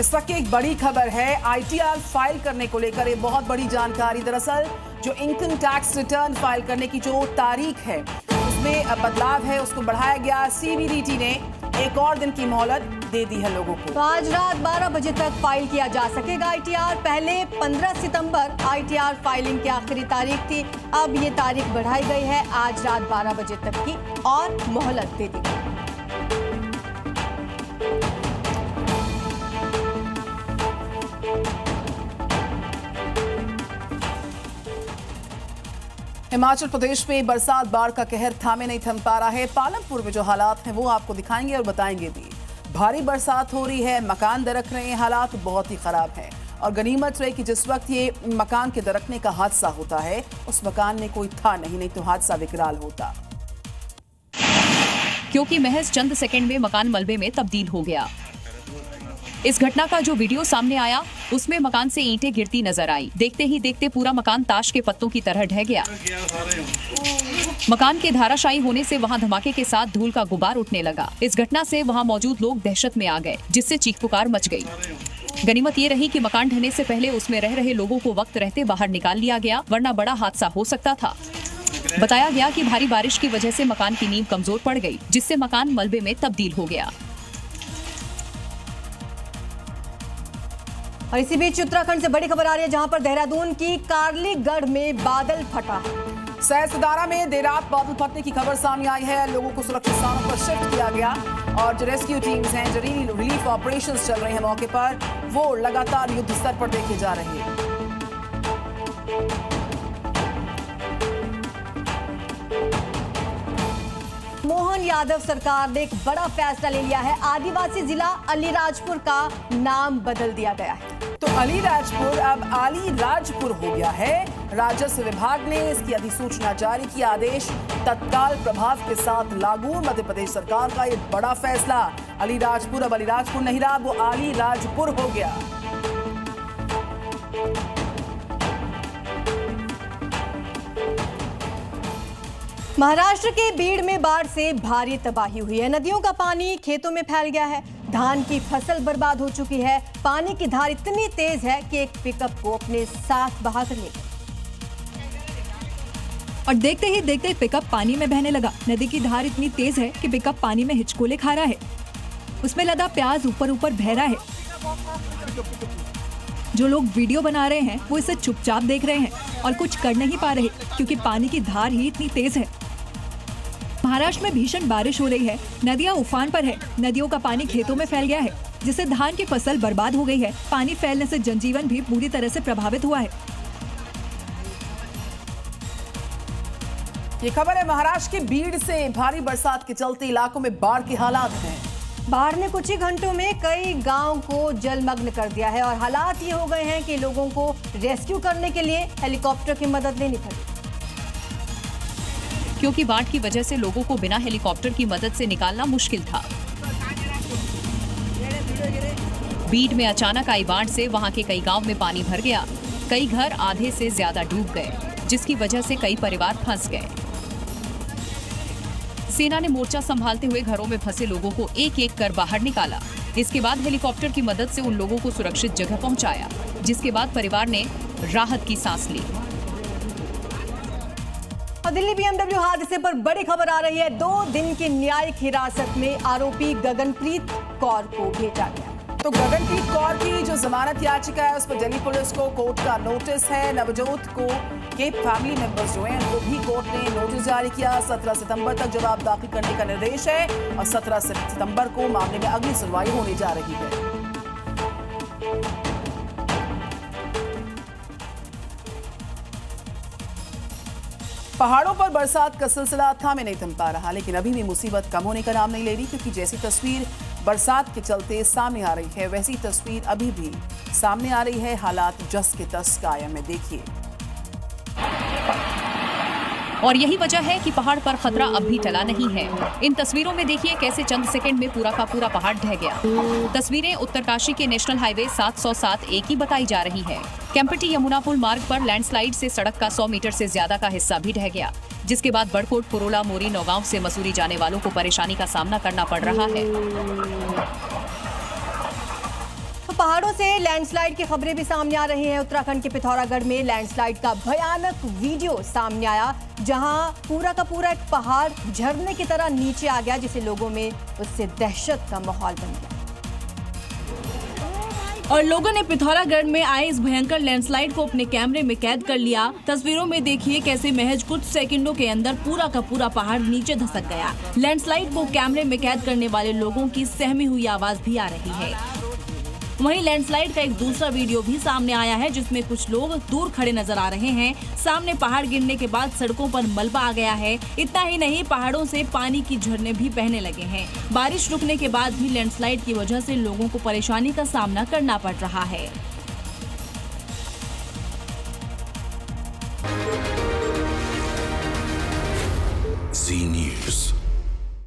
इस वक्त की एक बड़ी खबर है, आईटीआर फाइल करने को लेकर ये बहुत बड़ी जानकारी। दरअसल जो इनकम टैक्स रिटर्न फाइल करने की जो तारीख है उसमें बदलाव है, उसको बढ़ाया गया। सीबीडीटी ने एक और दिन की मोहलत दे दी है लोगों को। तो आज रात 12 बजे तक फाइल किया जा सकेगा आईटीआर। पहले 15 सितंबर आईटीआर फाइलिंग की आखिरी तारीख थी, अब ये तारीख बढ़ाई गई है आज रात 12 बजे तक की और मोहलत दे दी गई। हिमाचल प्रदेश में बरसात बाढ़ का कहर थामे नहीं थम पा रहा है। पालमपुर में जो हालात हैं वो आपको दिखाएंगे और बताएंगे भी। भारी बरसात हो रही है, मकान दरक रहे हैं, हालात बहुत ही खराब हैं। और गनीमत रहे कि जिस वक्त ये मकान के दरकने का हादसा होता है उस मकान में कोई था नहीं तो हादसा विकराल होता। क्योंकि महज चंद सेकंड में मकान मलबे में तब्दील हो गया। इस घटना का जो वीडियो सामने आया उसमें मकान से ईंटें गिरती नजर आई। देखते ही देखते पूरा मकान ताश के पत्तों की तरह ढह गया। मकान के धाराशायी होने से वहां धमाके के साथ धूल का गुबार उठने लगा। इस घटना से वहां मौजूद लोग दहशत में आ गए, जिससे चीख पुकार मच गई। गनीमत ये रही कि मकान ढहने से पहले उसमें रह रहे लोगों को वक्त रहते बाहर निकाल लिया गया, वरना बड़ा हादसा हो सकता था। बताया गया कि भारी बारिश की वजह से मकान की नींव कमजोर पड़ गई, जिससे मकान मलबे में तब्दील हो गया। और इसी बीच उत्तराखंड से बड़ी खबर आ रही है, जहां पर देहरादून की कारलीगढ़ में बादल फटा। सहस्त्रधारा में देर रात बादल फटने की खबर सामने आई है। लोगों को सुरक्षित स्थानों पर शिफ्ट किया गया और जो रेस्क्यू टीम्स हैं, जो रिलीफ ऑपरेशंस चल रहे हैं मौके पर, वो लगातार युद्ध स्तर पर देखे जा रहे हैं। मोहन यादव सरकार ने एक बड़ा फैसला ले लिया है। आदिवासी जिला अलीराजपुर का नाम बदल दिया गया है। तो अलीराजपुर अब अलीराजपुर हो गया है। राजस्व विभाग ने इसकी अधिसूचना जारी की। आदेश तत्काल प्रभाव के साथ लागू। मध्य प्रदेश सरकार का ये बड़ा फैसला। अलीराजपुर अब अलीराजपुर नहीं रहा, वो अलीराजपुर हो गया। महाराष्ट्र के बीड़ में बाढ़ से भारी तबाही हुई है। नदियों का पानी खेतों में फैल गया है। धान की फसल बर्बाद हो चुकी है। पानी की धार इतनी तेज है कि एक पिकअप को अपने साथ बहा कर ले गई। और देखते ही देखते पिकअप पानी में बहने लगा। नदी की धार इतनी तेज है कि पिकअप पानी में हिचकोले खा रहा है। उसमें लदा प्याज ऊपर ऊपर बह रहा है। जो लोग वीडियो बना रहे हैं वो इसे चुपचाप देख रहे हैं और कुछ कर नहीं पा रहे, क्योंकि पानी की धार ही इतनी तेज है। महाराष्ट्र में भीषण बारिश हो रही है। नदियां उफान पर है। नदियों का पानी खेतों में फैल गया है, जिससे धान की फसल बर्बाद हो गई है। पानी फैलने से जनजीवन भी पूरी तरह से प्रभावित हुआ है। ये खबर है महाराष्ट्र के बीड़ से। भारी बरसात के चलते इलाकों में बाढ़ के हालात हैं। बाढ़ ने कुछ ही घंटों में कई गांव को जलमग्न कर दिया है और हालात ये हो गए हैं कि लोगों को रेस्क्यू करने के लिए हेलीकॉप्टर की मदद लेनी पड़ी, क्योंकि बाढ़ की वजह से लोगों को बिना हेलीकॉप्टर की मदद से निकालना मुश्किल था। बीड़ में अचानक आई बाढ़ से वहां के कई गांव में पानी भर गया। कई घर आधे से ज्यादा डूब गए, जिसकी वजह से कई परिवार फंस गए। सेना ने मोर्चा संभालते हुए घरों में फंसे लोगों को एक एक कर बाहर निकाला। इसके बाद हेलीकॉप्टर की मदद से उन लोगों को सुरक्षित जगह पहुंचाया, जिसके बाद परिवार ने राहत की सांस ली। और दिल्ली बीएमडब्ल्यू हादसे पर बड़ी खबर आ रही है। 2 दिन की न्यायिक हिरासत में आरोपी गगनप्रीत कौर को भेजा गया। तो गगनप्रीत कौर की जो जमानत याचिका है उस पर दिल्ली पुलिस को कोर्ट का नोटिस है। नवजोत को के फैमिली मेंबर्स जो हैं उनको भी कोर्ट ने नोटिस जारी किया। 17 सितंबर तक जवाब दाखिल करने का निर्देश है और 17 सितंबर को मामले में अगली सुनवाई होने जा रही है। पहाड़ों पर बरसात का सिलसिला थामे नहीं थम पा रहा, लेकिन अभी भी मुसीबत कम होने का नाम नहीं ले रही, क्योंकि जैसी तस्वीर बरसात के चलते सामने आ रही है वैसी तस्वीर अभी भी सामने आ रही है। हालात जस के तस कायम है, देखिए। और यही वजह है कि पहाड़ पर खतरा अब भी टला नहीं है। इन तस्वीरों में देखिए कैसे चंद सेकंड में पूरा का पूरा पहाड़ ढह गया। तस्वीरें उत्तरकाशी के नेशनल हाईवे 707A की बताई जा रही है। केम्पटी यमुना पुल मार्ग पर लैंडस्लाइड से सड़क का 100 मीटर से ज्यादा का हिस्सा भी ढह गया, जिसके बाद बड़कोट, पुरोला, मोरी, नौगांव से मसूरी जाने वालों को परेशानी का सामना करना पड़ रहा है। पहाड़ों से लैंडस्लाइड की खबरें भी सामने आ रही हैं। उत्तराखंड के पिथौरागढ़ में लैंडस्लाइड का भयानक वीडियो सामने आया, जहां पूरा का पूरा एक पहाड़ झरने की तरह नीचे आ गया, जिसे लोगों में उससे दहशत का माहौल बन गया। और लोगों ने पिथौरागढ़ में आए इस भयंकर लैंडस्लाइड को अपने कैमरे में कैद कर लिया। तस्वीरों में देखिए कैसे महज कुछ सेकंडों के अंदर पूरा का पूरा पहाड़ नीचे धसक गया। लैंडस्लाइड को कैमरे में कैद करने वाले लोगों की सहमी हुई आवाज भी आ रही है। वहीं लैंडस्लाइड का एक दूसरा वीडियो भी सामने आया है, जिसमें कुछ लोग दूर खड़े नजर आ रहे हैं। सामने पहाड़ गिरने के बाद सड़कों पर मलबा आ गया है। इतना ही नहीं, पहाड़ों से पानी की झरने भी बहने लगे हैं। बारिश रुकने के बाद भी लैंडस्लाइड की वजह से लोगों को परेशानी का सामना करना पड़ रहा है।